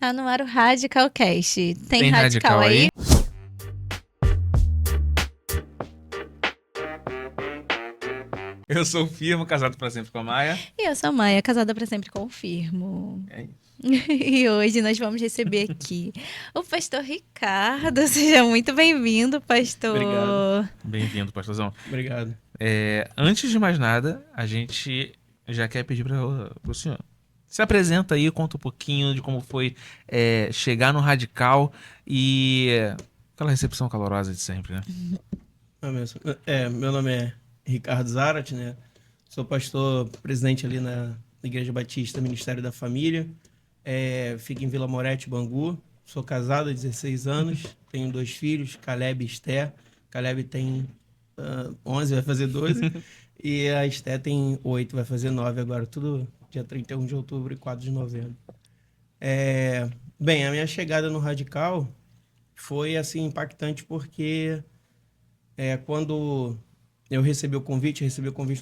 Tá no ar o Radical Cast. Tem Tem Radical radical aí? aí? Eu sou o Firmo, casado pra sempre com a Maia. E eu sou a Maia, casada pra sempre com o Firmo. É isso. E hoje nós vamos receber aqui o pastor Ricardo. Seja muito bem-vindo, Obrigado. pastor. Bem-vindo, pastorzão. Obrigado. Antes de mais nada, a gente já quer pedir para o senhor. Se apresenta aí, conta um pouquinho de como foi chegar no Radical e aquela recepção calorosa de sempre, né? Meu nome é Ricardo Zarat, né? Sou pastor presidente ali na Igreja Batista Ministério da Família. Fico em Vila Moretti, Bangu. Sou casado há 16 anos. Tenho 2 filhos, Caleb e Esther. Caleb tem 11, vai fazer 12. E a Esther tem 8, vai fazer 9 agora. Tudo dia 31 de outubro e 4 de novembro. Bem, a minha chegada no Radical foi assim impactante porque quando eu recebi o convite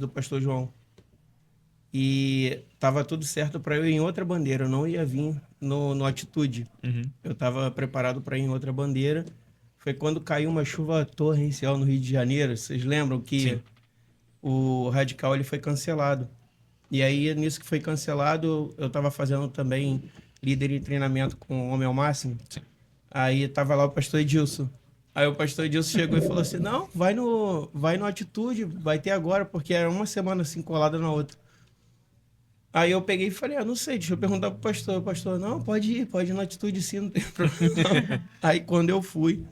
do pastor João. E estava tudo certo para eu ir em outra bandeira, eu não ia vir no Atitude. Uhum. Eu estava preparado para ir em outra bandeira. Foi quando caiu uma chuva torrencial no Rio de Janeiro. Vocês lembram que Sim. o Radical ele foi cancelado. E aí, nisso que foi cancelado, eu estava fazendo também líder em treinamento com o Homem ao Máximo. Sim. Aí estava lá o pastor Edilson. Aí o pastor Edilson chegou e falou assim, não, vai no Atitude, vai ter agora, porque era uma semana assim colada na outra. Aí eu peguei e falei, não sei, deixa eu perguntar pro pastor. O pastor, não, pode ir na Atitude sim, não tem problema. Aí quando eu fui,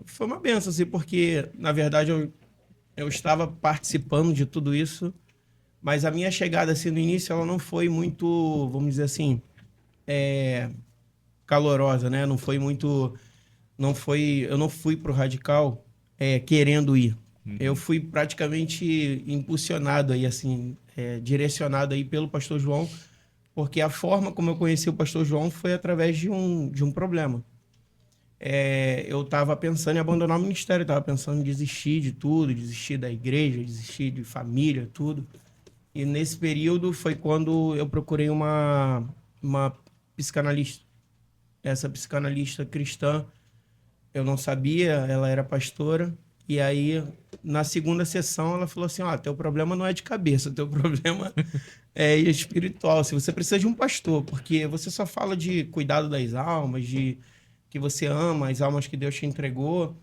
foi uma benção, assim, porque na verdade eu estava participando de tudo isso, mas a minha chegada assim no início, ela não foi muito, vamos dizer assim, calorosa, né? Não foi muito... eu não fui pro Radical querendo ir. Uhum. Eu fui praticamente impulsionado aí, assim, direcionado aí pelo pastor João, porque a forma como eu conheci o pastor João foi através de um problema. Eu estava pensando em abandonar o ministério, estava pensando em desistir de tudo, desistir da igreja, desistir de família, tudo. E nesse período foi quando eu procurei uma psicanalista. Essa psicanalista cristã, eu não sabia, ela era pastora. E aí, na segunda sessão, ela falou assim, teu problema não é de cabeça, teu problema é espiritual. Se você precisa de um pastor, porque você só fala de cuidado das almas, de que você ama as almas que Deus te entregou.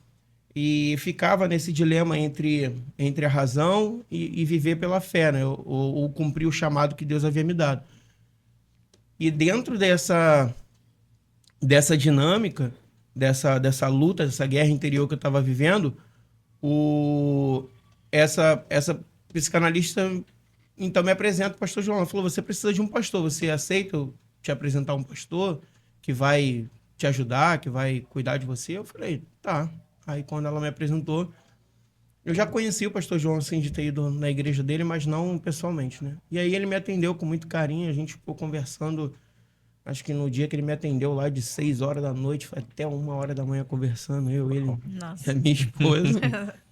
E ficava nesse dilema entre a razão e viver pela fé, né? Ou cumprir o chamado que Deus havia me dado. E dentro dessa dinâmica, dessa luta, dessa guerra interior que eu estava vivendo, essa psicanalista então me apresenta o pastor João. Ela falou, você precisa de um pastor, você aceita eu te apresentar um pastor que vai te ajudar, que vai cuidar de você? Eu falei, tá. Aí quando ela me apresentou, eu já conheci o pastor João, assim, de ter ido na igreja dele, mas não pessoalmente, né? E aí ele me atendeu com muito carinho, a gente ficou conversando. Acho que no dia que ele me atendeu lá de 6 horas da noite, foi até 1 hora da manhã conversando, ele Nossa. e a minha esposa.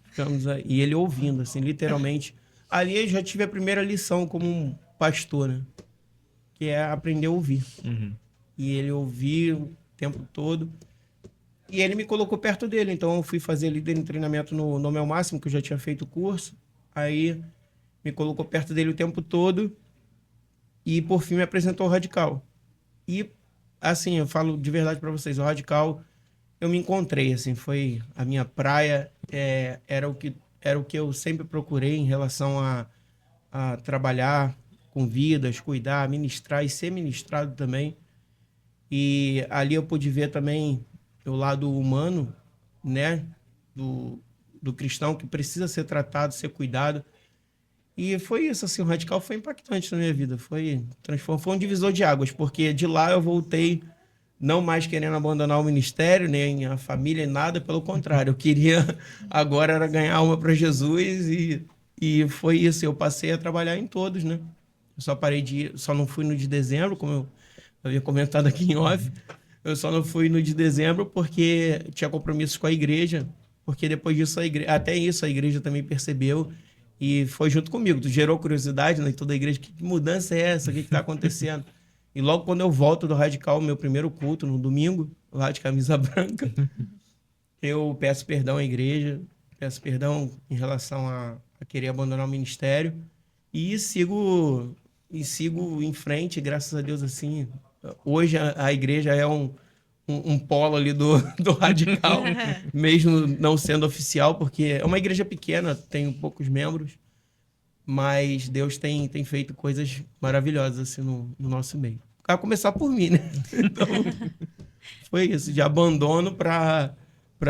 Ficamos aí, e ele ouvindo, assim, literalmente. Ali eu já tive a primeira lição como um pastor, né? Que é aprender a ouvir. Uhum. E ele ouvia o tempo todo. E ele me colocou perto dele. Então eu fui fazer líder em treinamento no Nome ao Máximo, que eu já tinha feito o curso. Aí me colocou perto dele o tempo todo. E por fim me apresentou o Radical. E, assim, eu falo de verdade para vocês, o Radical, eu me encontrei, assim, foi a minha praia, era o que eu sempre procurei em relação a trabalhar com vidas, cuidar, ministrar e ser ministrado também. E ali eu pude ver também o lado humano, né, do cristão que precisa ser tratado, ser cuidado. E foi isso, assim, o Radical foi impactante na minha vida, foi um divisor de águas, porque de lá eu voltei não mais querendo abandonar o ministério, nem a família, nada, pelo contrário, eu queria agora era ganhar alma para Jesus e foi isso, eu passei a trabalhar em todos, né? Eu só não fui no de dezembro, como eu havia comentado aqui em off, eu só não fui no de dezembro porque tinha compromissos com a igreja, porque depois disso até isso a igreja também percebeu e foi junto comigo. Tu gerou curiosidade, né? Toda a igreja, que mudança é essa? O que está acontecendo? E logo quando eu volto do Radical, meu primeiro culto, no domingo, lá de camisa branca, eu peço perdão à igreja, peço perdão em relação a querer abandonar o ministério e sigo em frente, graças a Deus, assim. Hoje a igreja é um polo ali do Radical, mesmo não sendo oficial, porque é uma igreja pequena, tem poucos membros, mas Deus tem feito coisas maravilhosas assim no nosso meio. A começar por mim, né? Então, foi isso, de abandono para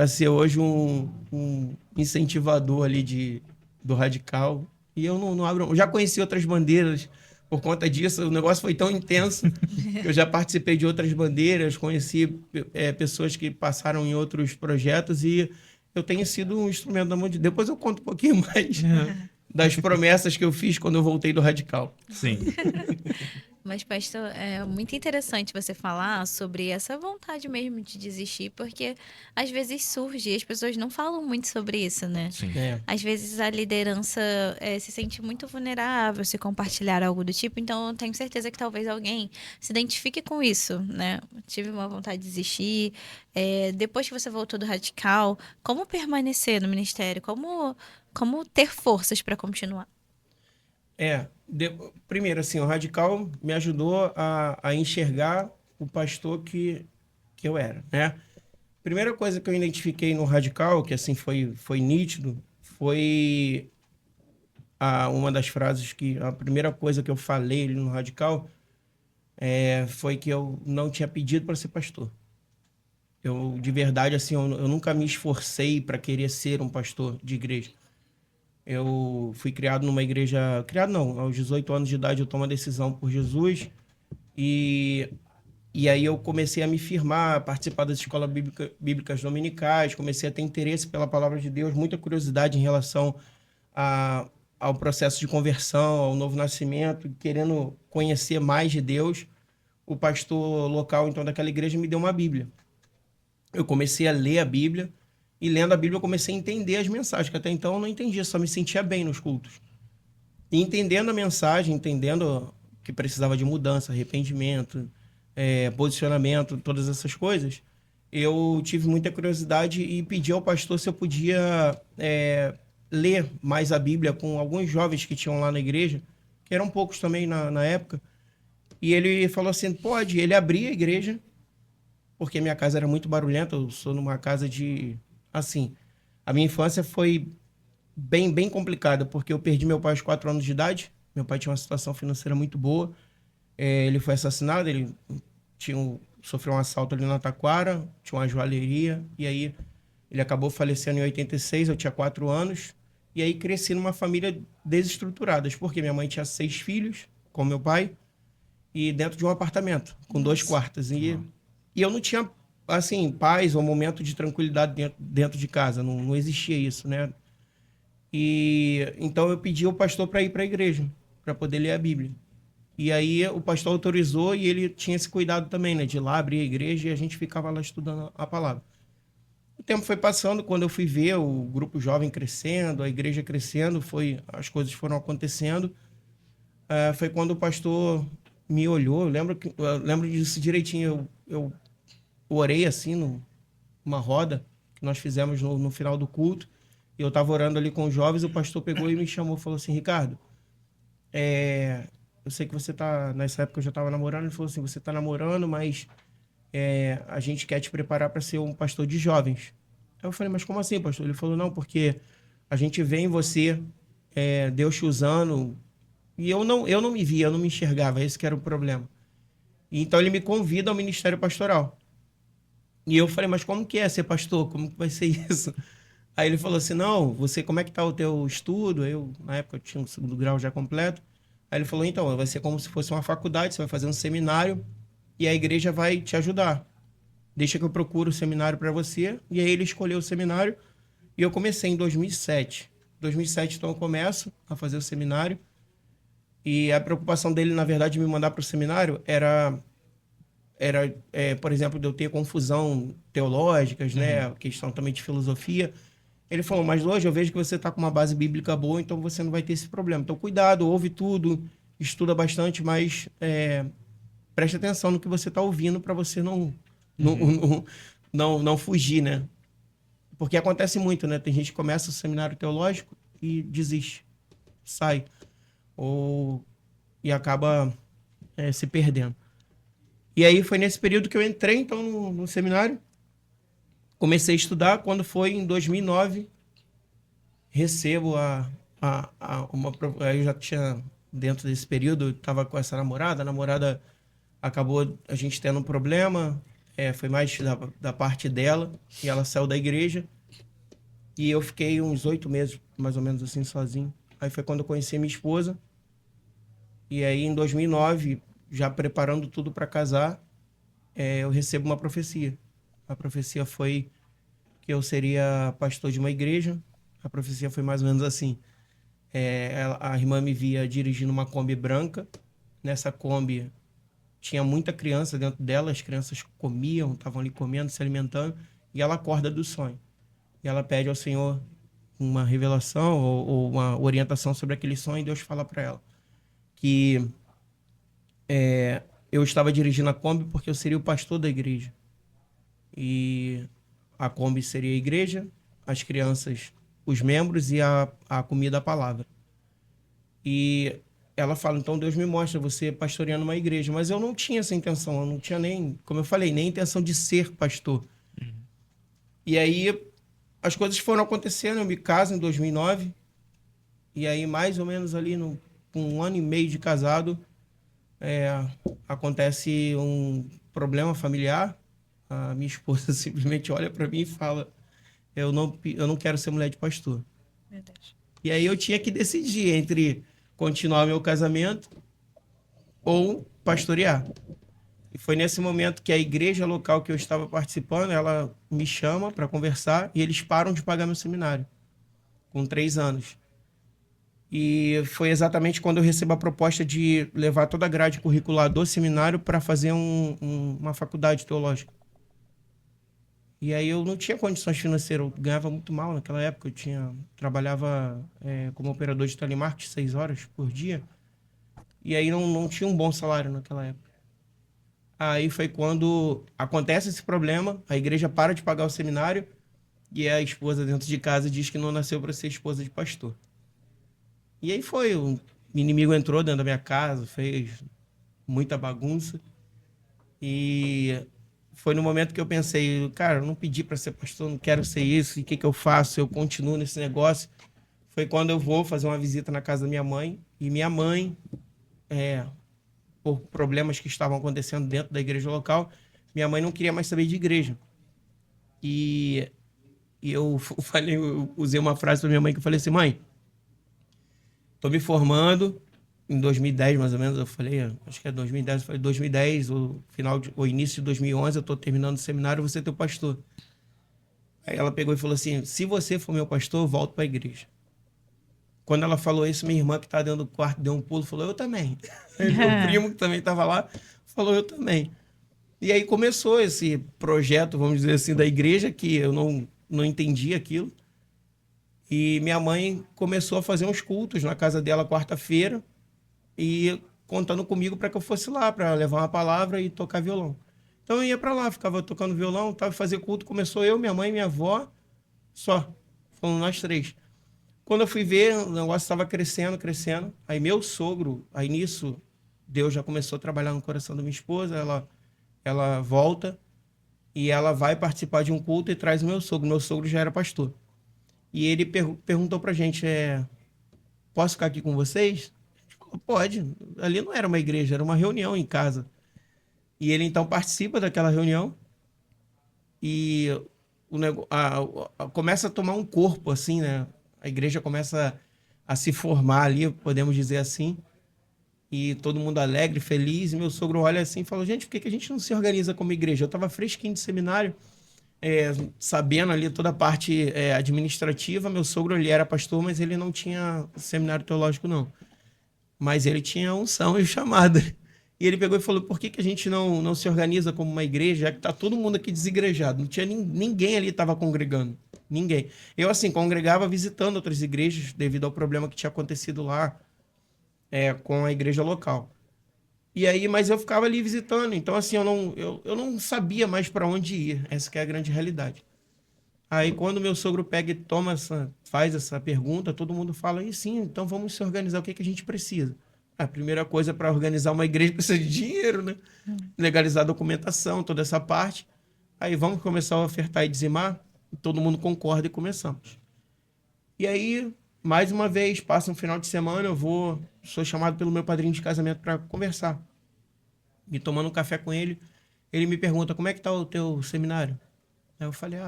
ser hoje um incentivador ali do Radical. E eu não abro. Eu já conheci outras bandeiras por conta disso. O negócio foi tão intenso que eu já participei de outras bandeiras, conheci pessoas que passaram em outros projetos e eu tenho sido um instrumento da mão de Deus. Depois eu conto um pouquinho mais das promessas que eu fiz quando eu voltei do Radical. Sim. Mas, pastor, é muito interessante você falar sobre essa vontade mesmo de desistir, porque às vezes surge e as pessoas não falam muito sobre isso, né? Sim. Às vezes a liderança se sente muito vulnerável se compartilhar algo do tipo, então eu tenho certeza que talvez alguém se identifique com isso, né? Tive uma vontade de desistir. Depois que você voltou do Radical, como permanecer no ministério? Como ter forças para continuar? Primeiro, assim, o Radical me ajudou a enxergar o pastor que eu era, né? Primeira coisa que eu identifiquei no Radical, que assim foi nítido, foi uma das frases a primeira coisa que eu falei ali no Radical foi que eu não tinha pedido para ser pastor. Eu, de verdade, assim, eu nunca me esforcei para querer ser um pastor de igreja. Eu fui criado numa igreja... Criado não, aos 18 anos de idade eu tomo a decisão por Jesus e aí eu comecei a me firmar, a participar das escolas bíblicas dominicais, comecei a ter interesse pela palavra de Deus, muita curiosidade em relação ao processo de conversão, ao novo nascimento, querendo conhecer mais de Deus. O pastor local, então, daquela igreja me deu uma Bíblia. Eu comecei a ler a Bíblia, e lendo a Bíblia eu comecei a entender as mensagens, que até então eu não entendia, só me sentia bem nos cultos. E entendendo a mensagem, entendendo que precisava de mudança, arrependimento, posicionamento, todas essas coisas, eu tive muita curiosidade e pedi ao pastor se eu podia ler mais a Bíblia com alguns jovens que tinham lá na igreja, que eram poucos também na época. E ele falou assim, pode. Ele abria a igreja, porque minha casa era muito barulhenta, eu sou numa casa de... Assim, a minha infância foi bem complicada, porque eu perdi meu pai aos 4 anos de idade. Meu pai tinha uma situação financeira muito boa. Ele foi assassinado, ele sofreu um assalto ali na Taquara, tinha uma joalheria, e aí ele acabou falecendo em 86, eu tinha 4 anos. E aí cresci numa família desestruturada, porque minha mãe tinha 6 filhos, com meu pai, e dentro de um apartamento, com 2 quartos. E eu não tinha, assim, paz ou momento de tranquilidade dentro de casa. Não existia isso, né? E então eu pedi ao pastor para ir para a igreja, para poder ler a Bíblia. E aí o pastor autorizou e ele tinha esse cuidado também, né? De ir lá abrir a igreja e a gente ficava lá estudando a palavra. O tempo foi passando, quando eu fui ver o grupo jovem crescendo, a igreja crescendo, as coisas foram acontecendo. Foi quando o pastor me olhou, eu lembro disso direitinho, eu orei assim, numa roda que nós fizemos no final do culto, e eu estava orando ali com os jovens, o pastor pegou e me chamou, falou assim, Ricardo, eu sei que você tá, nessa época eu já estava namorando, ele falou assim, você está namorando, mas a gente quer te preparar para ser um pastor de jovens. Aí eu falei, mas como assim, pastor? Ele falou, não, porque a gente vê em você, Deus te usando, e eu não me via, eu não me enxergava, esse que era o problema. E então ele me convida ao ministério pastoral. E eu falei, mas como que é ser pastor? Como que vai ser isso? Aí ele falou assim, não, como é que tá o teu estudo? Na época eu tinha um 2º grau já completo. Aí ele falou, então, vai ser como se fosse uma faculdade, você vai fazer um seminário e a igreja vai te ajudar. Deixa que eu procuro o seminário para você. E aí ele escolheu o seminário e eu comecei em 2007. Em 2007, então, eu começo a fazer o seminário. E a preocupação dele, na verdade, de me mandar para o seminário era por exemplo, de eu ter confusão teológicas, né? Questão também de filosofia. Ele falou, mas hoje eu vejo que você está com uma base bíblica boa, então você não vai ter esse problema. Então, cuidado, ouve tudo, estuda bastante, mas preste atenção no que você está ouvindo para você não fugir, né? Porque acontece muito, né? Tem gente que começa o seminário teológico e desiste, sai, e acaba se perdendo. E aí foi nesse período que eu entrei, então, no seminário, comecei a estudar. Quando foi em 2009, recebo eu já tinha, dentro desse período, eu estava com essa namorada, a namorada acabou a gente tendo um problema, foi mais da parte dela, e ela saiu da igreja, e eu fiquei uns 8 meses, mais ou menos assim, sozinho. Aí foi quando eu conheci minha esposa, e aí em 2009, já preparando tudo para casar, eu recebo uma profecia. A profecia foi que eu seria pastor de uma igreja. A profecia foi mais ou menos assim. A irmã me via dirigindo uma Kombi branca. Nessa Kombi tinha muita criança dentro dela, as crianças comiam, estavam ali comendo, se alimentando, e ela acorda do sonho. E ela pede ao Senhor uma revelação ou uma orientação sobre aquele sonho, e Deus fala para ela que eu estava dirigindo a Kombi porque eu seria o pastor da igreja. E a Kombi seria a igreja, as crianças, os membros, e a comida, a palavra. E ela fala, então Deus me mostra você pastoreando uma igreja. Mas eu não tinha essa intenção, eu não tinha nem, como eu falei, nem intenção de ser pastor. E aí as coisas foram acontecendo, eu me caso em 2009, e aí mais ou menos ali com 1 ano e meio de casado, acontece um problema familiar. A minha esposa simplesmente olha para mim e fala, eu não quero ser mulher de pastor. Verdade. E aí eu tinha que decidir entre continuar meu casamento ou pastorear. E foi nesse momento que a igreja local que eu estava participando, ela me chama para conversar, e eles param de pagar meu seminário, com 3 anos. E foi exatamente quando eu recebo a proposta de levar toda a grade curricular do seminário para fazer uma faculdade teológica. E aí eu não tinha condições financeiras, eu ganhava muito mal naquela época. Eu trabalhava como operador de telemarketing 6 horas por dia, e aí não tinha um bom salário naquela época. Aí foi quando acontece esse problema, a igreja para de pagar o seminário, e a esposa dentro de casa diz que não nasceu para ser esposa de pastor. E aí o inimigo entrou dentro da minha casa, fez muita bagunça, e foi no momento que eu pensei, cara, eu não pedi para ser pastor, não quero ser isso, e o que eu faço? Eu continuo nesse negócio. Foi quando eu vou fazer uma visita na casa da minha mãe, e minha mãe, por problemas que estavam acontecendo dentro da igreja local, minha mãe não queria mais saber de igreja. E eu usei uma frase para minha mãe, que eu falei assim, mãe, tô me formando, em 2010, mais ou menos, eu falei, acho que é 2010, eu falei, 2010, o início de 2011, eu tô terminando o seminário, você é teu pastor. Aí ela pegou e falou assim, se você for meu pastor, eu volto para a igreja. Quando ela falou isso, minha irmã que tá dentro do quarto deu um pulo, falou, eu também. Meu primo que também estava lá, falou, eu também. E aí começou esse projeto, vamos dizer assim, da igreja, que eu não entendi aquilo. E minha mãe começou a fazer uns cultos na casa dela quarta-feira, e contando comigo para que eu fosse lá, para levar uma palavra e tocar violão. Então eu ia para lá, ficava tocando violão, tava fazer culto, começou eu, minha mãe, minha avó, só. Fomos nós 3. Quando eu fui ver, o negócio estava crescendo, crescendo. Aí meu sogro, aí nisso, Deus já começou a trabalhar no coração da minha esposa, ela volta e ela vai participar de um culto e traz o meu sogro. Meu sogro já era pastor. E ele perguntou pra gente, posso ficar aqui com vocês? A gente falou, pode. Ali não era uma igreja, era uma reunião em casa. E ele então participa daquela reunião e começa a tomar um corpo, assim, né? A igreja começa a se formar ali, podemos dizer assim, e todo mundo alegre, feliz, e meu sogro olha assim e fala, gente, por que a gente não se organiza como igreja? Eu estava fresquinho de seminário, sabendo ali toda a parte administrativa. Meu sogro, ele era pastor, mas ele não tinha seminário teológico, não. Mas ele tinha unção e chamada. E ele pegou e falou, por que a gente não se organiza como uma igreja, já que está todo mundo aqui desigrejado? Não tinha ninguém ali estava congregando. Ninguém. Eu, assim, congregava visitando outras igrejas devido ao problema que tinha acontecido lá com a igreja local. E aí, mas eu ficava ali visitando. Então, assim, eu não sabia mais para onde ir. Essa que é a grande realidade. Aí, quando meu sogro pega e faz essa pergunta, todo mundo fala, e sim, então vamos se organizar, o que que a gente precisa? A primeira coisa para organizar uma igreja precisa de dinheiro, né? Legalizar a documentação, toda essa parte. Aí vamos começar a ofertar e dizimar. Todo mundo concorda e começamos. E aí, mais uma vez, passa um final de semana, sou chamado pelo meu padrinho de casamento para conversar. E tomando um café com ele, ele me pergunta, como é que tá o teu seminário? Aí eu falei,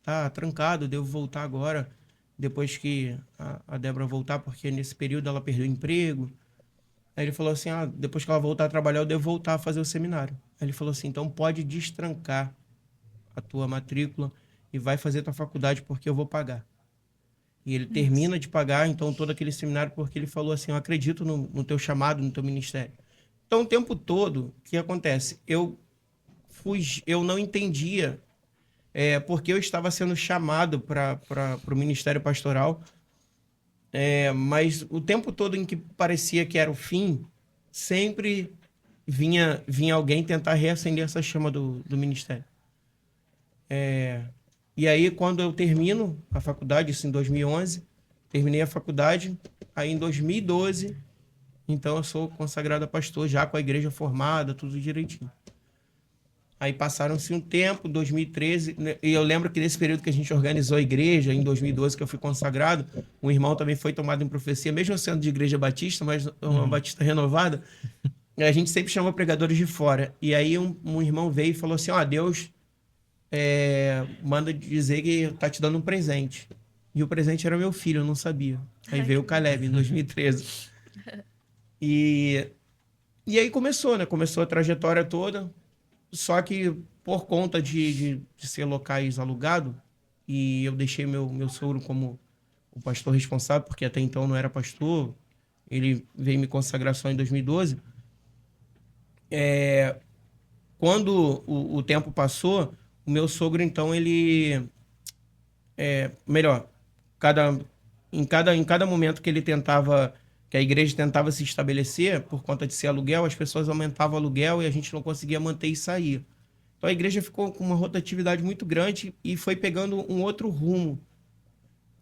tá trancado, devo voltar agora, depois que a Débora voltar, porque nesse período ela perdeu o emprego. Aí ele falou assim, depois que ela voltar a trabalhar, eu devo voltar a fazer o seminário. Aí ele falou assim, então pode destrancar a tua matrícula e vai fazer tua faculdade, porque eu vou pagar. E ele termina de pagar, então, todo aquele seminário, porque ele falou assim, eu acredito no teu chamado, no teu ministério. Então, o tempo todo, o que acontece? Eu não entendia porque eu estava sendo chamado para o ministério pastoral, mas o tempo todo em que parecia que era o fim, sempre vinha alguém tentar reacender essa chama do ministério. E aí, quando eu termino a faculdade, isso em 2011, terminei a faculdade, aí em 2012, então eu sou consagrado a pastor, já com a igreja formada, tudo direitinho. Aí passaram-se um tempo, 2013, né, e eu lembro que nesse período que a gente organizou a igreja, em 2012, que eu fui consagrado, um irmão também foi tomado em profecia, mesmo sendo de igreja batista, mas uma batista renovada, a gente sempre chama pregadores de fora. E aí um irmão veio e falou assim, Deus manda dizer que tá te dando um presente. E o presente era meu filho, eu não sabia. Aí veio o Caleb, em 2013. E aí começou, né? Começou a trajetória toda. Só que por conta de ser locais alugados, e eu deixei meu sogro como o pastor responsável, porque até então não era pastor, ele veio me consagrar só em 2012. Quando o tempo passou, o meu sogro, então, ele... melhor, em cada momento que ele tentava, que a igreja tentava se estabelecer, por conta de ser aluguel, as pessoas aumentavam o aluguel e a gente não conseguia manter e sair. Então a igreja ficou com uma rotatividade muito grande e foi pegando um outro rumo,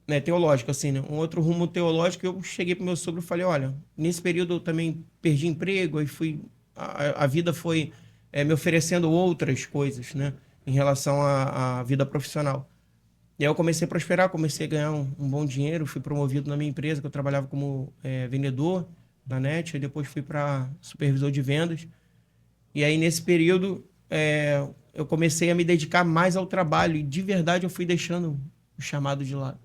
né, teológico, assim, né? Um outro rumo teológico. Eu cheguei pro meu sogro e falei, olha, nesse período eu também perdi emprego, aí a vida foi me oferecendo outras coisas, né, em relação à vida profissional. E aí eu comecei a prosperar, comecei a ganhar um bom dinheiro, fui promovido na minha empresa, que eu trabalhava como vendedor na NET, aí depois fui para supervisor de vendas. E aí nesse período eu comecei a me dedicar mais ao trabalho e de verdade eu fui deixando o chamado de lado.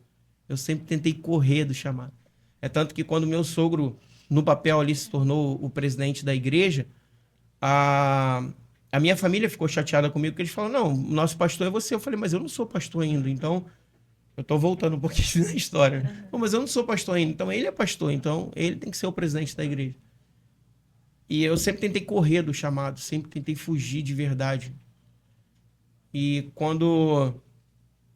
Eu sempre tentei correr do chamado. É tanto que quando meu sogro, no papel ali, se tornou o presidente da igreja, a minha família ficou chateada comigo, porque eles falaram, não, nosso pastor é você. Eu falei, mas eu não sou pastor ainda, então... Eu tô voltando um pouquinho na história. Pô, mas eu não sou pastor ainda, então ele é pastor, então ele tem que ser o presidente da igreja. E eu sempre tentei correr do chamado, sempre tentei fugir de verdade.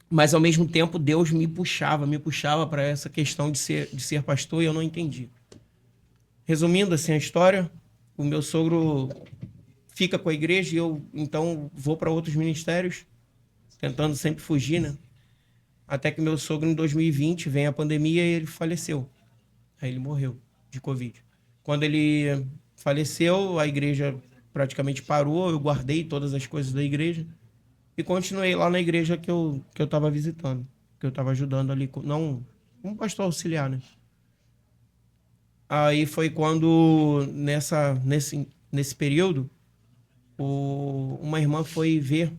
Mas ao mesmo tempo Deus me puxava para essa questão de ser pastor e eu não entendi. Resumindo assim a história, o meu sogro fica com a igreja e eu então vou para outros ministérios, tentando sempre fugir, né? Até que meu sogro, em 2020, vem a pandemia e ele faleceu. Aí ele morreu de Covid. Quando ele faleceu, a igreja praticamente parou, eu guardei todas as coisas da igreja e continuei lá na igreja que eu estava visitando, que eu estava ajudando ali, não como pastor auxiliar, né? Aí foi quando, nesse período, uma irmã foi ver.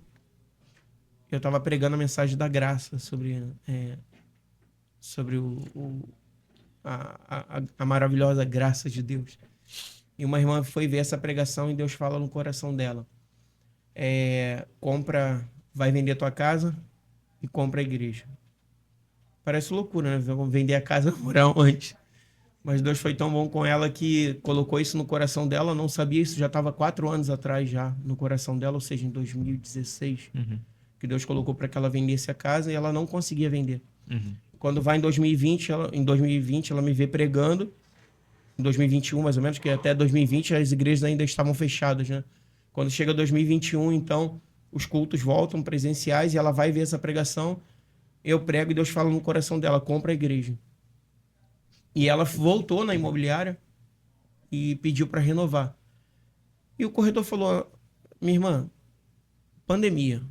Eu estava pregando a mensagem da graça sobre a maravilhosa graça de Deus. E uma irmã foi ver essa pregação e Deus fala no coração dela. Vai vender tua casa e compra a igreja. Parece loucura, né? Vender a casa, morar onde? Mas Deus foi tão bom com ela que colocou isso no coração dela. Eu não sabia, isso já estava 4 anos atrás já no coração dela, ou seja, em 2016. Que Deus colocou para que ela vendesse a casa e ela não conseguia vender. Quando vai em 2020, ela me vê pregando em 2021, mais ou menos, que até 2020 as igrejas ainda estavam fechadas, né? Quando chega 2021, então, os cultos voltam presenciais e ela vai ver essa pregação, eu prego e Deus fala no coração dela, compra a igreja. E ela voltou na imobiliária e pediu para renovar. E o corretor falou, minha irmã, pandemia,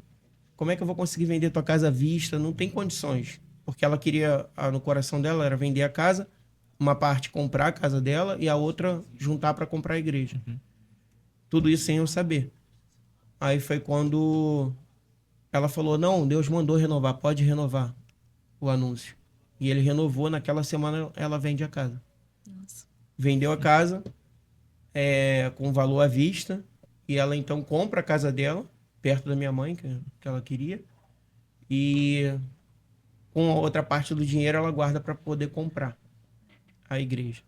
como é que eu vou conseguir vender tua casa à vista? Não tem condições. Porque ela queria, no coração dela, era vender a casa, uma parte comprar a casa dela e a outra juntar para comprar a igreja. Tudo isso sem eu saber. Aí foi quando ela falou, não, Deus mandou renovar, pode renovar o anúncio. E ele renovou, naquela semana ela vende a casa. Nossa. Vendeu a casa com valor à vista e ela então compra a casa dela, perto da minha mãe, que ela queria. E com a outra parte do dinheiro ela guarda para poder comprar a igreja.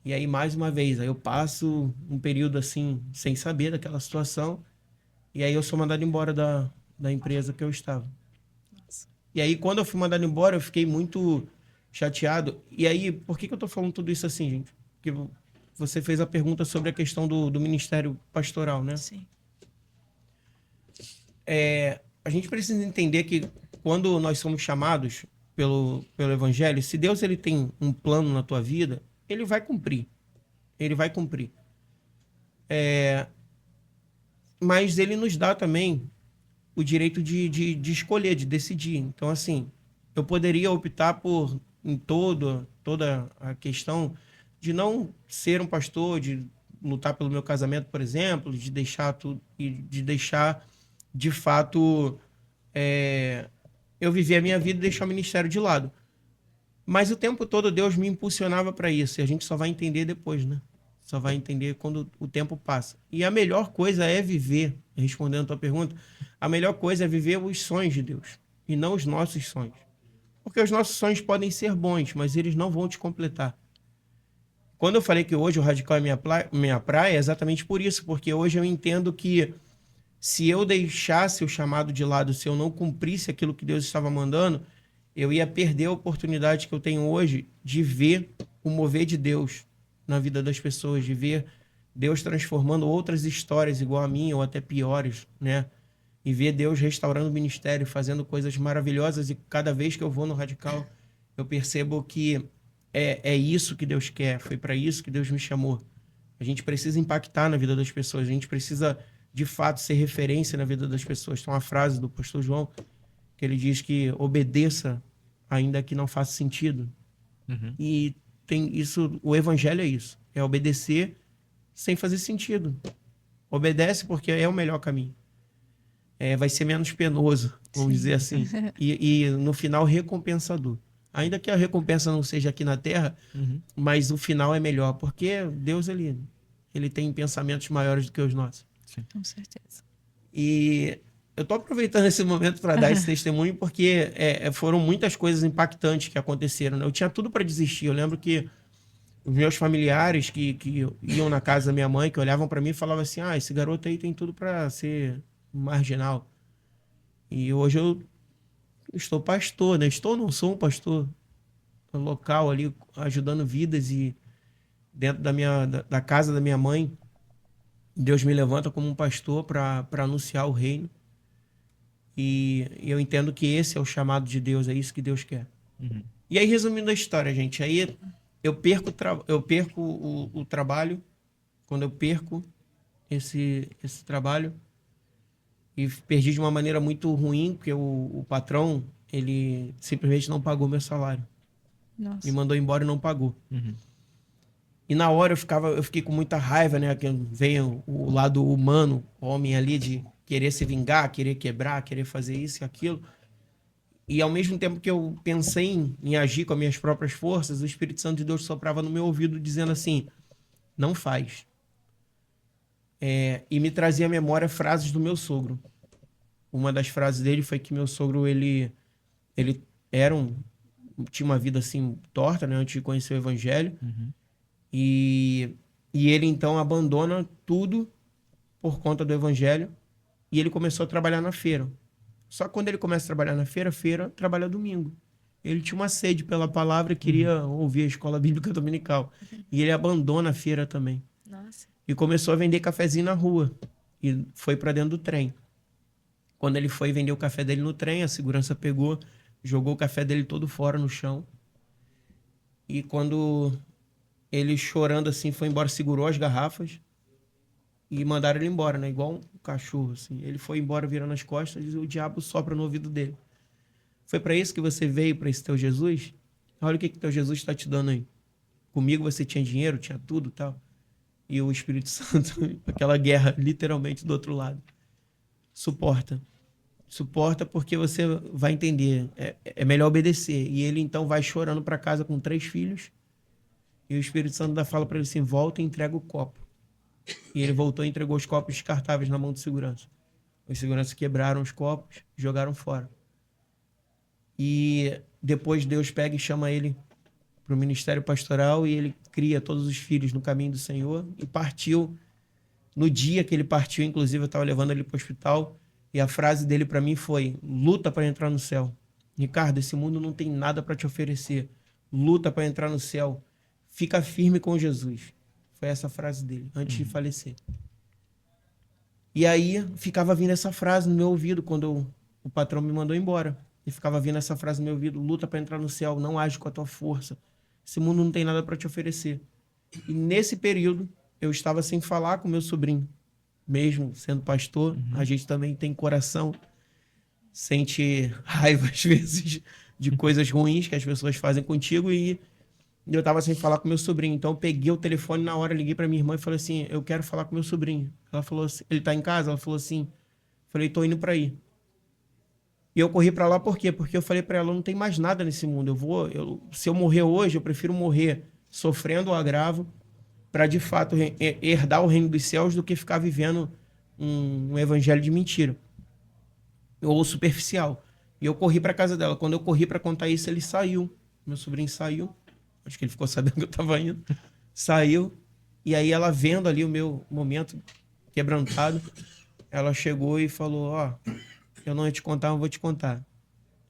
E aí, mais uma vez, aí eu passo um período assim, sem saber daquela situação, e aí eu sou mandado embora da empresa que eu estava. Nossa. E aí, quando eu fui mandado embora, eu fiquei muito chateado. E aí, por que eu tô falando tudo isso assim, gente? Porque você fez a pergunta sobre a questão do ministério pastoral, né? Sim. A gente precisa entender que quando nós somos chamados pelo Evangelho, se Deus ele tem um plano na tua vida, ele vai cumprir. Ele vai cumprir. Mas ele nos dá também o direito de escolher, de decidir. Então, assim, eu poderia optar por, em toda a questão, de não ser um pastor, de lutar pelo meu casamento, por exemplo, de deixar tudo, e de deixar, de fato, eu viver a minha vida e deixar o ministério de lado. Mas o tempo todo Deus me impulsionava para isso, e a gente só vai entender depois, né? Só vai entender quando o tempo passa. E a melhor coisa é viver, respondendo a tua pergunta, a melhor coisa é viver os sonhos de Deus, e não os nossos sonhos. Porque os nossos sonhos podem ser bons, mas eles não vão te completar. Quando eu falei que hoje o radical é minha praia, é exatamente por isso, porque hoje eu entendo que se eu deixasse o chamado de lado, se eu não cumprisse aquilo que Deus estava mandando, eu ia perder a oportunidade que eu tenho hoje de ver o mover de Deus na vida das pessoas, de ver Deus transformando outras histórias igual a minha ou até piores, né? E ver Deus restaurando o ministério, fazendo coisas maravilhosas, e cada vez que eu vou no Radical, eu percebo que é isso que Deus quer, foi para isso que Deus me chamou. A gente precisa impactar na vida das pessoas, a gente precisa, de fato, ser referência na vida das pessoas. Tem uma frase do pastor João, que ele diz que obedeça, ainda que não faça sentido. Uhum. E tem isso, o evangelho é isso, é obedecer sem fazer sentido. Obedece porque é o melhor caminho. Vai ser menos penoso, vamos dizer assim. E no final, recompensador. Ainda que a recompensa não seja aqui na Terra, mas o final é melhor, porque Deus, ele tem pensamentos maiores do que os nossos. Sim. Com certeza. E eu estou aproveitando esse momento para dar esse testemunho, porque foram muitas coisas impactantes que aconteceram, né? Eu tinha tudo para desistir. Eu lembro que os meus familiares que iam na casa da minha mãe, que olhavam para mim e falavam assim, esse garoto aí tem tudo para ser marginal. E hoje eu estou pastor, né? Não sou um pastor local ali, ajudando vidas, e dentro da casa da minha mãe, Deus me levanta como um pastor para anunciar o reino. E eu entendo que esse é o chamado de Deus, é isso que Deus quer. Uhum. E aí, resumindo a história, gente, aí eu perco o trabalho. Quando eu perco esse trabalho, e perdi de uma maneira muito ruim, porque o patrão, ele simplesmente não pagou meu salário. Nossa. Me mandou embora e não pagou. Uhum. E na hora eu fiquei com muita raiva, né? Que veio o lado humano, homem ali, de querer se vingar, querer quebrar, querer fazer isso e aquilo. E ao mesmo tempo que eu pensei em agir com as minhas próprias forças, o Espírito Santo de Deus soprava no meu ouvido dizendo assim, não faz. E me trazia à memória frases do meu sogro. Uma das frases dele foi que meu sogro, ele tinha uma vida assim torta, né? Antes de conhecer o Evangelho. Uhum. E ele então abandona tudo por conta do Evangelho, e ele começou a trabalhar na feira. Só que quando ele começa a trabalhar na feira trabalha domingo. Ele tinha uma sede pela palavra e queria ouvir a escola bíblica dominical. E ele abandona a feira também. Nossa. E começou a vender cafezinho na rua. E foi para dentro do trem. Quando ele foi vender o café dele no trem, a segurança pegou, jogou o café dele todo fora no chão. E quando ele, chorando assim, foi embora, segurou as garrafas e mandaram ele embora, né? Igual um cachorro, assim. Ele foi embora virando as costas e o diabo sopra no ouvido dele. Foi para isso que você veio, para esse teu Jesus? Olha o que teu Jesus está te dando aí. Comigo você tinha dinheiro, tinha tudo e tal. E o Espírito Santo, aquela guerra, literalmente, do outro lado. Suporta. Suporta porque você vai entender. É melhor obedecer. E ele, então, vai chorando para casa com 3 filhos. E o Espírito Santo ainda fala para ele assim, volta e entrega o copo. E ele voltou e entregou os copos descartáveis na mão de segurança. Os seguranças quebraram os copos e jogaram fora. E depois Deus pega e chama ele para o ministério pastoral e ele cria todos os filhos no caminho do Senhor e partiu. No dia que ele partiu, inclusive, eu estava levando ele para o hospital e a frase dele para mim foi: luta para entrar no céu. Ricardo, esse mundo não tem nada para te oferecer. Luta para entrar no céu. Fica firme com Jesus. Foi essa a frase dele, antes de falecer. E aí ficava vindo essa frase no meu ouvido quando o patrão me mandou embora. E ficava vindo essa frase no meu ouvido: luta para entrar no céu, não age com a tua força. Esse mundo não tem nada para te oferecer. E nesse período, eu estava sem falar com meu sobrinho. Mesmo sendo pastor, a gente também tem coração, sente raiva às vezes de coisas ruins que as pessoas fazem contigo e eu estava sem falar com meu sobrinho. Então eu peguei o telefone na hora, liguei para minha irmã e falei assim: eu quero falar com meu sobrinho. Ela falou assim: ele tá em casa? Ela falou assim. Falei: tô indo para aí. E eu corri para lá por quê? Porque eu falei para ela: não tem mais nada nesse mundo. Se eu morrer hoje, eu prefiro morrer sofrendo o agravo para de fato herdar o reino dos céus do que ficar vivendo um evangelho de mentira ou superficial. E eu corri para casa dela. Quando eu corri para contar isso, ele saiu. Meu sobrinho saiu. Acho que ele ficou sabendo que eu estava indo. Saiu. E aí ela vendo ali o meu momento quebrantado, ela chegou e falou: ó, eu não ia te contar, mas vou te contar.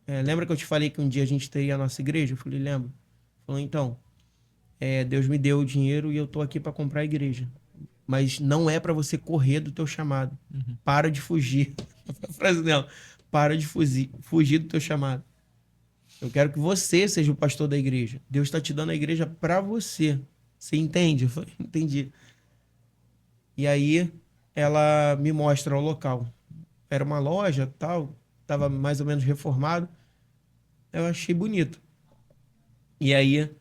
Lembra que eu te falei que um dia a gente teria a nossa igreja? Eu falei: lembro. Falou: então, Deus me deu o dinheiro e eu tô aqui para comprar a igreja. Mas não é para você correr do teu chamado. Para de fugir. A frase dela: para de fugir do teu chamado. Eu quero que você seja o pastor da igreja. Deus está te dando a igreja para você. Você entende? Eu falei: entendi. E aí ela me mostra o local. Era uma loja, tal, estava mais ou menos reformado. Eu achei bonito. E aí,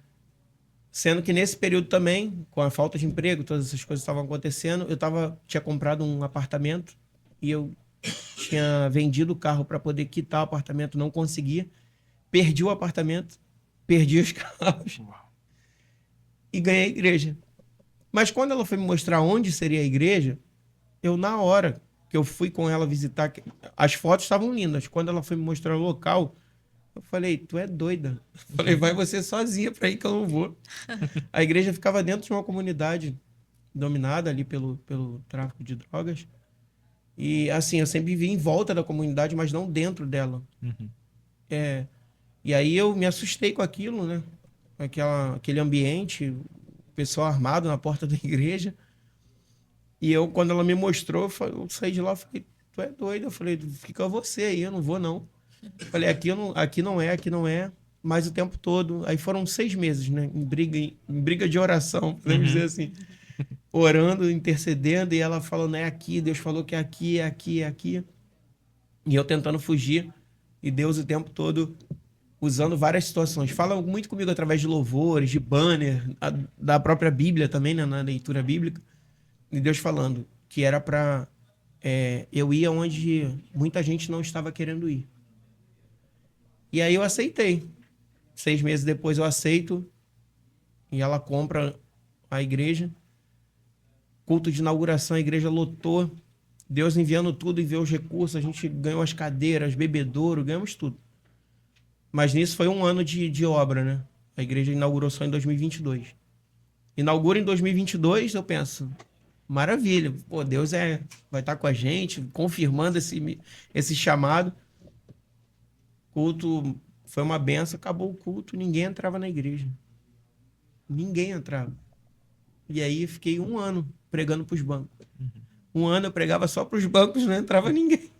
sendo que nesse período também, com a falta de emprego, todas essas coisas estavam acontecendo, tinha comprado um apartamento e eu tinha vendido o carro para poder quitar o apartamento, não conseguia. Perdi o apartamento, perdi os carros e ganhei a igreja. Mas quando ela foi me mostrar onde seria a igreja, eu, na hora que eu fui com ela visitar, as fotos estavam lindas. Quando ela foi me mostrar o local, eu falei: tu é doida. Eu falei: vai você sozinha para ir que eu não vou. A igreja ficava dentro de uma comunidade dominada ali pelo tráfico de drogas. E assim, eu sempre vivia em volta da comunidade, mas não dentro dela. E aí eu me assustei com aquilo, né? Aquele ambiente, o pessoal armado na porta da igreja. E eu, quando ela me mostrou, eu saí de lá e falei: tu é doido. Eu falei: fica você aí, eu não vou não. Eu falei: aqui não é. Mas o tempo todo, aí foram 6 meses, né? Em briga de oração, podemos dizer assim. Orando, intercedendo, e ela falando: é aqui, Deus falou que é aqui, é aqui, é aqui. E eu tentando fugir, e Deus o tempo todo usando várias situações. Fala muito comigo através de louvores, de banner, da própria Bíblia também, né? Na leitura bíblica. E Deus falando que era para eu ir onde muita gente não estava querendo ir. E aí eu aceitei. 6 meses depois eu aceito e ela compra a igreja. Culto de inauguração, a igreja lotou. Deus enviando tudo, enviou os recursos, a gente ganhou as cadeiras, bebedouro, ganhamos tudo. Mas nisso foi um ano de obra, né? A igreja inaugurou só em 2022. Inaugura em 2022, eu penso: maravilha, pô, Deus vai estar com a gente, confirmando esse chamado. Culto Foi uma benção, acabou o culto, ninguém entrava na igreja. Ninguém entrava. E aí fiquei 1 ano pregando para os bancos. 1 ano eu pregava só para os bancos, não entrava ninguém.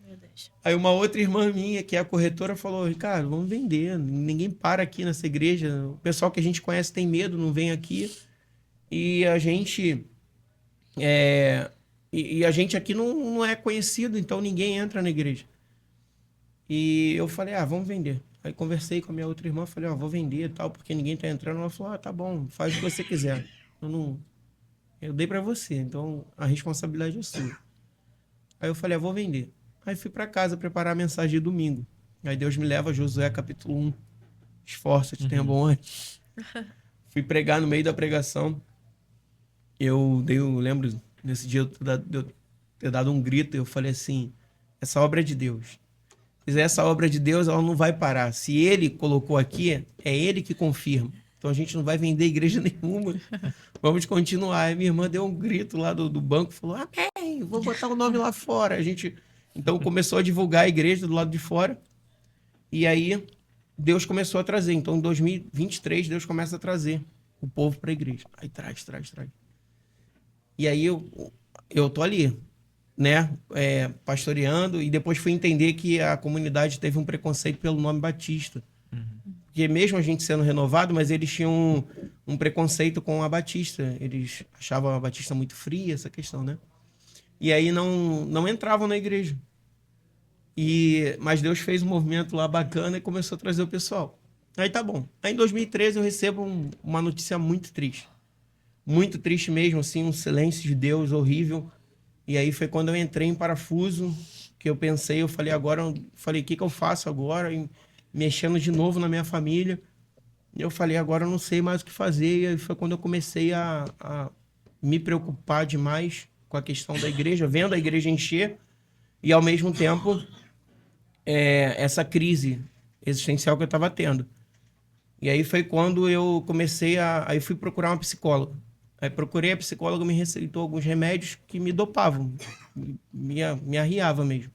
Meu Deus. Aí uma outra irmã minha, que é a corretora, falou: Ricardo, vamos vender. Ninguém para aqui nessa igreja. O pessoal que a gente conhece tem medo, não vem aqui. E a gente... E a gente aqui não é conhecido, então ninguém entra na igreja. E eu falei, vamos vender. Aí conversei com a minha outra irmã, falei, vou vender e tal, porque ninguém tá entrando. Ela falou, tá bom, faz o que você quiser. Eu dei para você, então a responsabilidade é sua. Aí eu falei, vou vender. Aí fui para casa preparar a mensagem de domingo. Aí Deus me leva a Josué capítulo 1. Esforça-te, tenha bom ânimo. Fui pregar no meio da pregação. Eu lembro, nesse dia eu ter dado um grito, eu falei assim, essa obra é de Deus. Se essa obra de Deus, ela não vai parar. Se ele colocou aqui, é ele que confirma. Então a gente não vai vender igreja nenhuma. Vamos continuar. Aí minha irmã deu um grito lá do banco, falou, amém, vou botar o nome lá fora. A gente, então, começou a divulgar a igreja do lado de fora. E aí, Deus começou a trazer. Então, em 2023, Deus começa a trazer o povo para a igreja. Aí traz. E aí, eu tô ali, né, pastoreando, e depois fui entender que a comunidade teve um preconceito pelo nome Batista. Porque mesmo a gente sendo renovado, mas eles tinham um preconceito com a Batista. Eles achavam a Batista muito fria, essa questão, né? E aí não entravam na igreja. Mas Deus fez um movimento lá bacana e começou a trazer o pessoal. Aí tá bom. Aí em 2013 eu recebo uma notícia muito triste. Muito triste mesmo, assim, um silêncio de Deus horrível. E aí foi quando eu entrei em parafuso, que eu pensei, eu falei, o que eu faço agora? E mexendo de novo na minha família. E eu falei, agora eu não sei mais o que fazer. E aí foi quando eu comecei a me preocupar demais com a questão da igreja, vendo a igreja encher, e ao mesmo tempo essa crise existencial que eu estava tendo. E aí foi quando eu comecei aí fui procurar uma psicóloga. Aí procurei, a psicóloga me receitou alguns remédios que me dopavam, me arriava mesmo.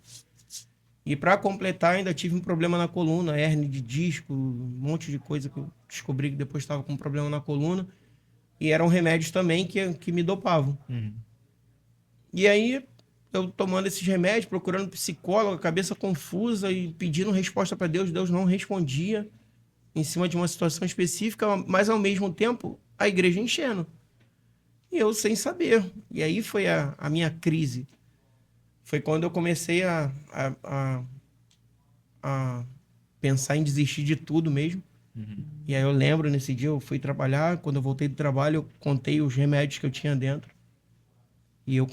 E para completar, ainda tive um problema na coluna, hérnia de disco, um monte de coisa que eu descobri que depois estava com um problema na coluna. E eram remédios também que me dopavam. E aí, eu tomando esses remédios, procurando psicólogo, cabeça confusa e pedindo resposta para Deus, Deus não respondia em cima de uma situação específica, mas ao mesmo tempo, a igreja enchendo. E eu sem saber. E aí foi a minha crise. Foi quando eu comecei a pensar em desistir de tudo mesmo. E aí eu lembro, nesse dia eu fui trabalhar, quando eu voltei do trabalho, eu contei os remédios que eu tinha dentro. E eu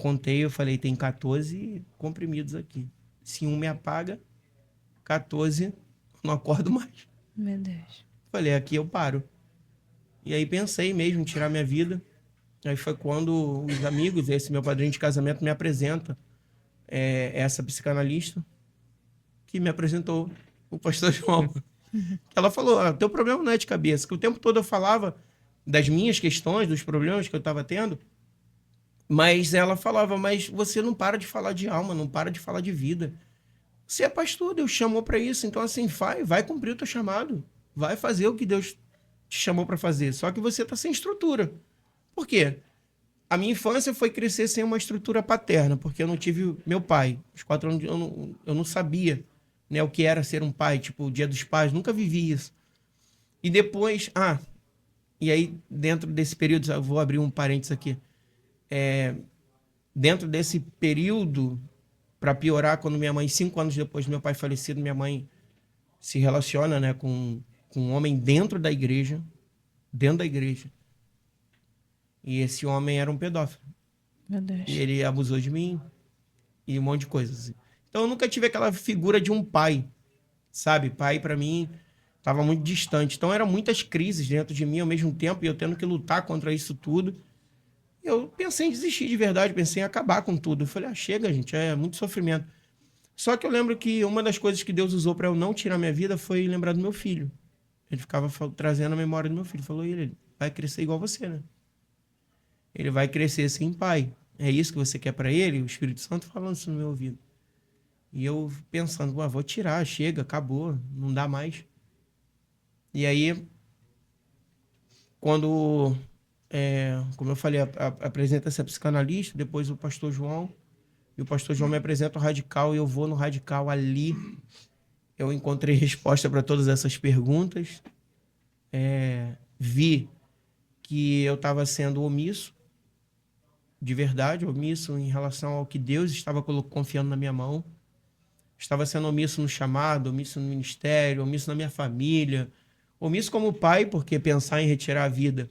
falei, tem 14 comprimidos aqui. Se um me apaga, 14, eu não acordo mais. Meu Deus. Falei, aqui eu paro. E aí pensei mesmo em tirar minha vida. Aí foi quando os amigos, esse meu padrinho de casamento, me apresenta essa psicanalista que me apresentou o pastor João. Ela falou, teu problema não é de cabeça. Que o tempo todo eu falava das minhas questões, dos problemas que eu estava tendo, mas ela falava, mas você não para de falar de alma, não para de falar de vida. Você é pastor, Deus te chamou para isso, então assim, vai cumprir o teu chamado. Vai fazer o que Deus te chamou para fazer. Só que você está sem estrutura. Por quê? A minha infância foi crescer sem uma estrutura paterna, porque eu não tive meu pai. Os 4 anos eu não sabia, né, o que era ser um pai, tipo, o Dia dos Pais, nunca vivi isso. E depois, e aí dentro desse período, eu vou abrir um parênteses aqui, dentro desse período, para piorar, quando minha mãe, 5 anos depois do meu pai falecido, minha mãe se relaciona, né, com um homem dentro da igreja, e esse homem era um pedófilo. Meu Deus. E ele abusou de mim e um monte de coisas. Então eu nunca tive aquela figura de um pai, sabe? Pai, para mim, estava muito distante. Então eram muitas crises dentro de mim ao mesmo tempo e eu tendo que lutar contra isso tudo. Eu pensei em desistir de verdade, pensei em acabar com tudo. Eu falei, chega, gente, é muito sofrimento. Só que eu lembro que uma das coisas que Deus usou para eu não tirar minha vida foi lembrar do meu filho. Ele ficava trazendo a memória do meu filho. Falou, ele vai crescer igual você, né? Ele vai crescer sem pai. É isso que você quer para ele? O Espírito Santo falando isso no meu ouvido. E eu pensando, vou tirar, chega, acabou, não dá mais. E aí, quando, como eu falei, apresenta-se a psicanalista, depois o pastor João, e o pastor João me apresenta o Radical, e eu vou no Radical ali. Eu encontrei resposta para todas essas perguntas. Vi que eu estava sendo omisso, de verdade, omisso em relação ao que Deus estava confiando na minha mão. Estava sendo omisso no chamado, omisso no ministério, omisso na minha família, omisso como pai, porque pensar em retirar a vida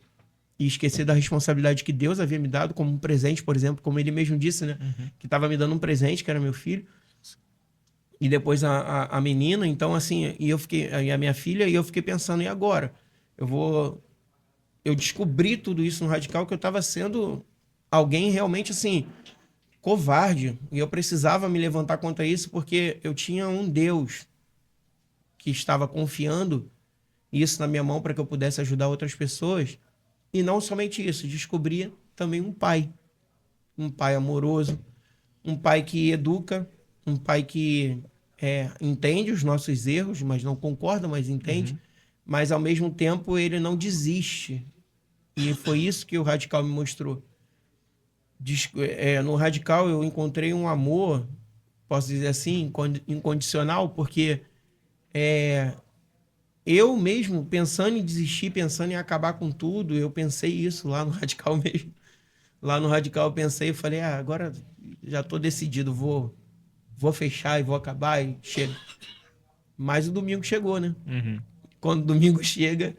e esquecer da responsabilidade que Deus havia me dado como um presente, por exemplo, como ele mesmo disse, né? Que estava me dando um presente, que era meu filho. E depois a menina, então assim, e a minha filha, e eu fiquei pensando, e agora? Eu descobri tudo isso no Radical, que eu estava sendo alguém realmente assim, covarde, e eu precisava me levantar contra isso, porque eu tinha um Deus que estava confiando isso na minha mão para que eu pudesse ajudar outras pessoas, e não somente isso, descobri também um pai amoroso, um pai que educa, um pai que entende os nossos erros, mas não concorda, mas entende, mas ao mesmo tempo ele não desiste. E foi isso que o Radical me mostrou. No Radical eu encontrei um amor, posso dizer assim, incondicional, porque eu mesmo, pensando em desistir, pensando em acabar com tudo, eu pensei isso lá no Radical mesmo. Lá no Radical eu pensei, eu falei, agora já estou decidido, vou fechar e vou acabar e chega. Mas o domingo chegou, né? Quando o domingo chega,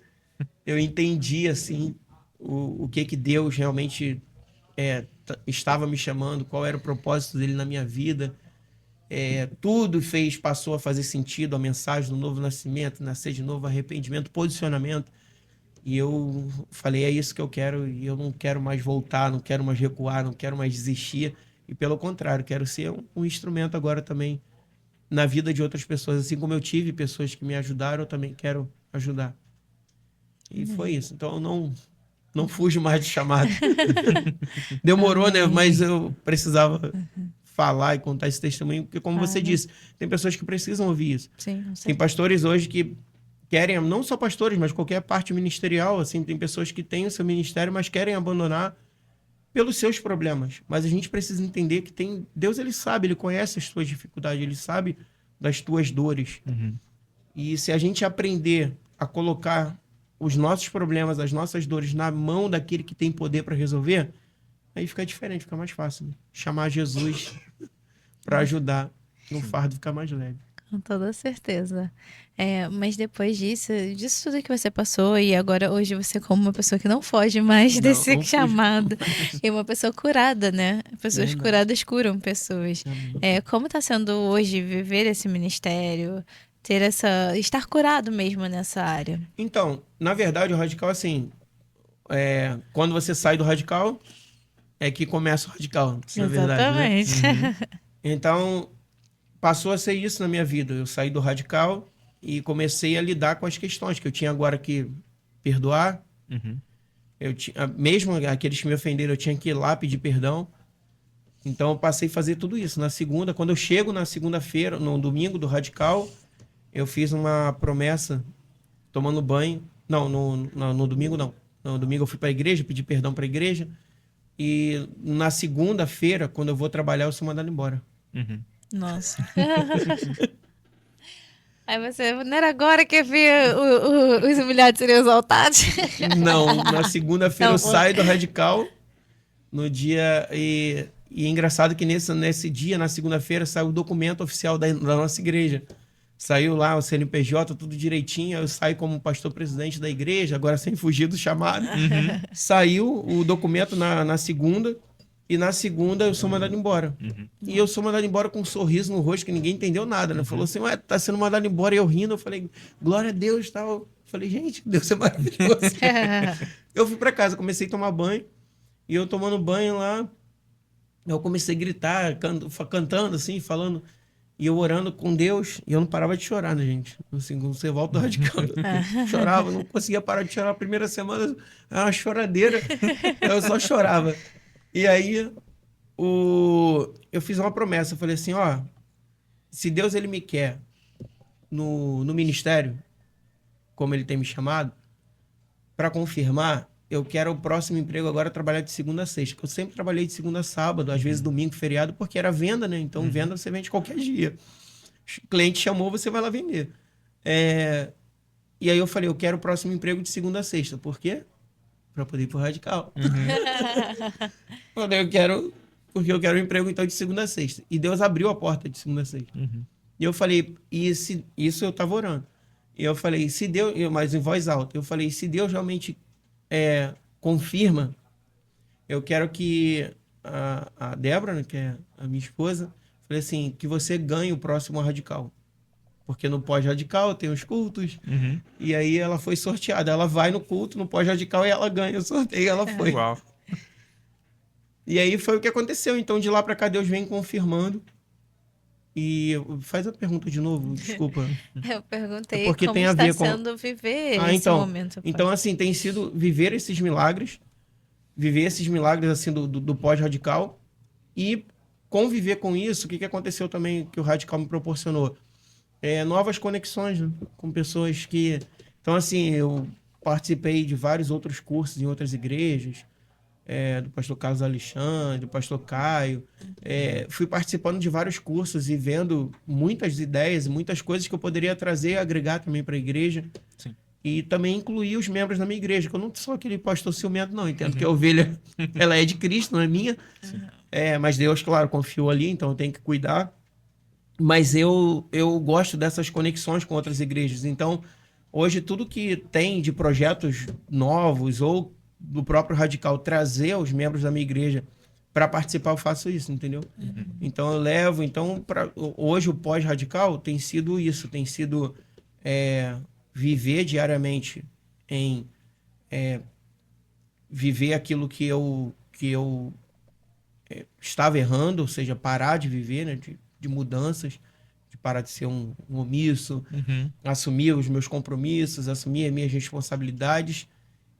eu entendi, assim, o que Deus realmente estava me chamando, qual era o propósito dele na minha vida. Tudo passou a fazer sentido, a mensagem do novo nascimento, nascer de novo, arrependimento, posicionamento. E eu falei, é isso que eu quero, e eu não quero mais voltar, não quero mais recuar, não quero mais desistir. E pelo contrário, quero ser um instrumento agora também na vida de outras pessoas. Assim como eu tive pessoas que me ajudaram, eu também quero ajudar. E foi isso. Então eu não fujo mais do chamado. Demorou, né? Mas eu precisava falar e contar esse testemunho, porque como você disse, tem pessoas que precisam ouvir isso. Sim, tem pastores hoje que querem, não só pastores, mas qualquer parte ministerial, assim, tem pessoas que têm o seu ministério, mas querem abandonar pelos seus problemas. Mas a gente precisa entender que Deus, ele sabe, ele conhece as tuas dificuldades, ele sabe das tuas dores. E se a gente aprender a colocar os nossos problemas, as nossas dores na mão daquele que tem poder para resolver, aí fica diferente, fica mais fácil, né? Chamar Jesus para ajudar, o fardo ficar mais leve. Com toda certeza. Mas depois disso tudo que você passou, e agora hoje você como uma pessoa que não foge mais desse chamado, e uma pessoa curada, né? Pessoas curadas curam pessoas. Como está sendo hoje viver esse ministério, estar curado mesmo nessa área? Então, na verdade, o Radical, assim, quando você sai do Radical, é que começa o Radical, na verdade, né? Exatamente. Então, passou a ser isso na minha vida. Eu saí do Radical e comecei a lidar com as questões que eu tinha agora que perdoar. Mesmo aqueles que me ofenderam, eu tinha que ir lá pedir perdão. Então, eu passei a fazer tudo isso. Na segunda, quando eu chego na segunda-feira, no domingo do Radical, eu fiz uma promessa tomando banho. Não, no domingo não. No domingo eu fui para a igreja, pedi perdão para a igreja. E na segunda-feira, quando eu vou trabalhar, eu sou mandado embora. Nossa. Aí você, não era agora que os humilhados seriam exaltados? Não, na segunda-feira eu saio do Radical no dia... E é engraçado que nesse dia, na segunda-feira, saiu o documento oficial da nossa igreja. Saiu lá o CNPJ, tudo direitinho. Eu saio como pastor-presidente da igreja, agora sem fugir do chamado. Saiu o documento na segunda, e na segunda eu sou mandado embora. E eu sou mandado embora com um sorriso no rosto, que ninguém entendeu nada, né? Falou assim, tá sendo mandado embora, e eu rindo. Eu falei, glória a Deus, tal. Eu falei, gente, Deus é maravilhoso. Eu fui para casa, comecei a tomar banho, e eu tomando banho lá, eu comecei a gritar, cantando assim, falando... E eu orando com Deus, e eu não parava de chorar, né, gente? Assim, quando você volta do Radical, eu chorava, não conseguia parar de chorar. A primeira semana, era uma choradeira, eu só chorava. E aí, eu fiz uma promessa, eu falei assim, se Deus ele me quer no ministério, como ele tem me chamado, para confirmar, eu quero o próximo emprego agora trabalhar de segunda a sexta. Eu sempre trabalhei de segunda a sábado, às vezes domingo, feriado, porque era venda, né? Então, venda você vende qualquer dia. O cliente chamou, você vai lá vender. E aí eu falei, eu quero o próximo emprego de segunda a sexta. Por quê? Para poder ir pro Radical. Falei, porque eu quero um emprego então de segunda a sexta. E Deus abriu a porta de segunda a sexta. E eu falei, isso eu tava orando. E eu falei, se Deus, mas em voz alta, eu falei, se Deus realmente confirma, eu quero que a Débora, né, que é a minha esposa, falei assim, que você ganhe o próximo Radical. Porque no pós-radical tem os cultos, e aí ela foi sorteada. Ela vai no culto, no pós-radical, e ela ganha o sorteio, e ela foi. Uau. E aí foi o que aconteceu. Então, de lá pra cá, Deus vem confirmando. E faz a pergunta de novo, desculpa. Eu perguntei Porque como tem a está ver com... sendo viver Ah, esse então. momento. Então, assim, tem sido viver esses milagres, assim, do pós-radical, e conviver com isso. O que aconteceu também, que o radical me proporcionou? Novas conexões, né, com pessoas que... Então, assim, eu participei de vários outros cursos em outras igrejas, do pastor Carlos Alexandre, do pastor Caio. Fui participando de vários cursos e vendo muitas ideias, muitas coisas que eu poderia trazer e agregar também para a igreja. Sim. E também incluir os membros da minha igreja, que eu não sou aquele pastor ciumento, não. Entendo que a ovelha, ela é de Cristo, não é minha. Mas Deus, claro, confiou ali, então eu tenho que cuidar. Mas eu gosto dessas conexões com outras igrejas. Então, hoje, tudo que tem de projetos novos ou do próprio Radical trazer os membros da minha igreja para participar, eu faço isso, entendeu? Então, eu levo. Então, hoje, o pós-Radical tem sido isso. Tem sido viver diariamente em viver aquilo que eu estava errando, ou seja, parar de viver, né, de mudanças, de parar de ser um omisso, assumir os meus compromissos, assumir as minhas responsabilidades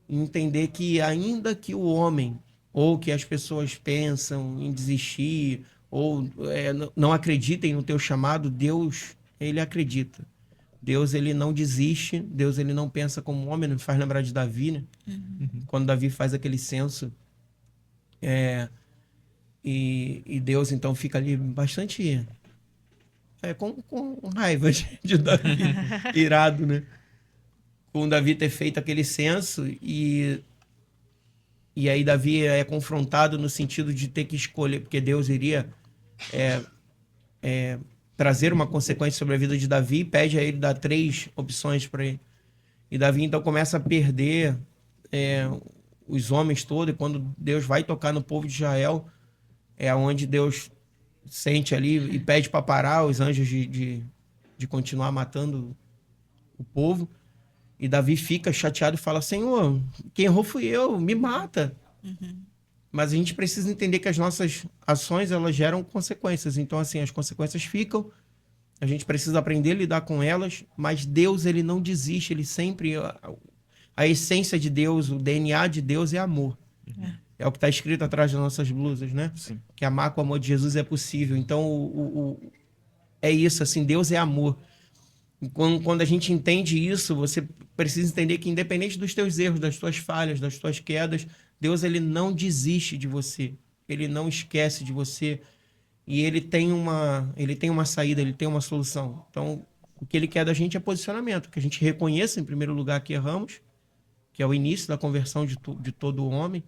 e entender que ainda que o homem ou que as pessoas pensam em desistir ou não acreditem no teu chamado, Deus, ele acredita. Deus, ele não desiste, Deus, ele não pensa como um homem, me faz lembrar de Davi, né? Quando Davi faz aquele censo, e Deus, então, fica ali bastante com raiva de Davi, irado, né? Com Davi ter feito aquele censo e aí Davi é confrontado no sentido de ter que escolher, porque Deus iria trazer uma consequência sobre a vida de Davi, pede a ele dar 3 opções para ele. E Davi, então, começa a perder os homens todos, e quando Deus vai tocar no povo de Israel, é onde Deus sente ali e pede para parar os anjos de continuar matando o povo. E Davi fica chateado e fala, Senhor, quem errou fui eu, me mata. Mas a gente precisa entender que as nossas ações, elas geram consequências. Então, assim, as consequências ficam, a gente precisa aprender a lidar com elas, mas Deus, ele não desiste, ele sempre... A essência de Deus, o DNA de Deus é amor. É o que está escrito atrás das nossas blusas, né? Sim. Que amar com o amor de Jesus é possível. Então, é isso, assim, Deus é amor. E quando a gente entende isso, você precisa entender que independente dos teus erros, das tuas falhas, das tuas quedas, Deus, ele não desiste de você. Ele não esquece de você. E ele tem uma saída, ele tem uma solução. Então, o que ele quer da gente é posicionamento. Que a gente reconheça, em primeiro lugar, que erramos, que é o início da conversão de todo homem,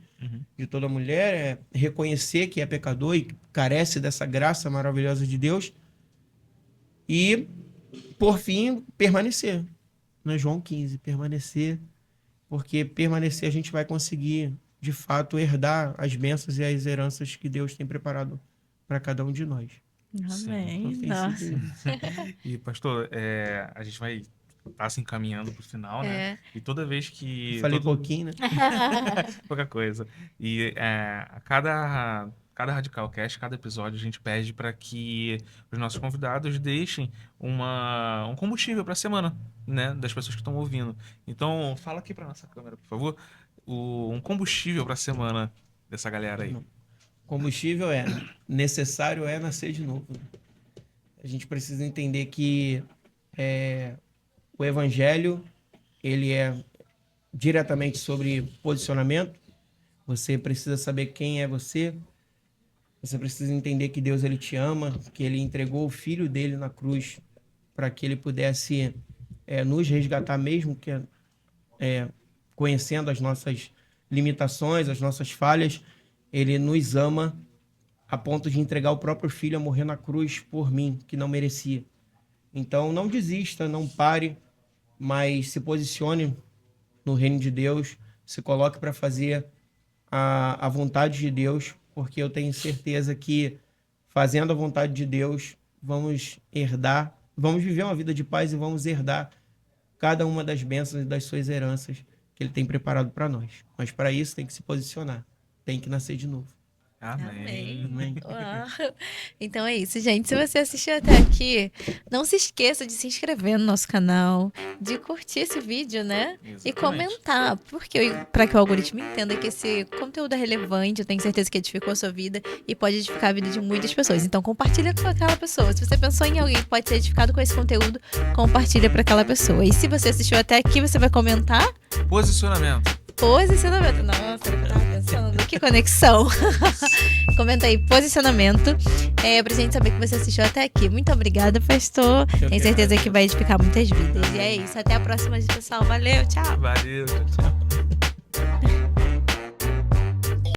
de toda mulher, reconhecer que é pecador e carece dessa graça maravilhosa de Deus. E, por fim, permanecer. Né? João 15, permanecer. Porque permanecer a gente vai conseguir, de fato, herdar as bênçãos e as heranças que Deus tem preparado para cada um de nós. Amém. Então, tem Nossa. sido isso. E, pastor, a gente vai estar se encaminhando pro final, né? E toda vez que... Falei pouquinho, né? Pouca coisa. E a cada Radical Cast, cada episódio, a gente pede para que os nossos convidados deixem um combustível para a semana, né? Das pessoas que estão ouvindo. Então, fala aqui para nossa câmera, por favor, um combustível para a semana dessa galera aí. Combustível necessário nascer de novo. A gente precisa entender que o evangelho, ele é diretamente sobre posicionamento. Você precisa saber quem é você. Você precisa entender que Deus, ele te ama, que ele entregou o filho dele na cruz para que ele pudesse nos resgatar, mesmo que conhecendo as nossas limitações, as nossas falhas. Ele nos ama a ponto de entregar o próprio filho a morrer na cruz por mim, que não merecia. Então, não desista, não pare, mas se posicione no reino de Deus, se coloque para fazer a vontade de Deus, porque eu tenho certeza que, fazendo a vontade de Deus, vamos viver uma vida de paz e vamos herdar cada uma das bênçãos e das suas heranças que Ele tem preparado para nós. Mas para isso tem que se posicionar, tem que nascer de novo. Amém. Amém. Uau. Então é isso, gente. Se você assistiu até aqui, não se esqueça de se inscrever no nosso canal, de curtir esse vídeo, né? E Exatamente. comentar, porque para que o algoritmo entenda que esse conteúdo é relevante, eu tenho certeza que edificou a sua vida e pode edificar a vida de muitas pessoas. Então compartilha com aquela pessoa. Se você pensou em alguém que pode ser edificado com esse conteúdo, compartilha para aquela pessoa. E se você assistiu até aqui, você vai comentar Posicionamento. posicionamento. Nossa, eu tava pensando, que conexão. Comenta aí, posicionamento. Pra gente saber que você assistiu até aqui. Muito obrigada, pastor. Tenho certeza que vai edificar muitas vidas. E é isso. Até a próxima, pessoal. Valeu, tchau. Valeu. Tchau, tchau.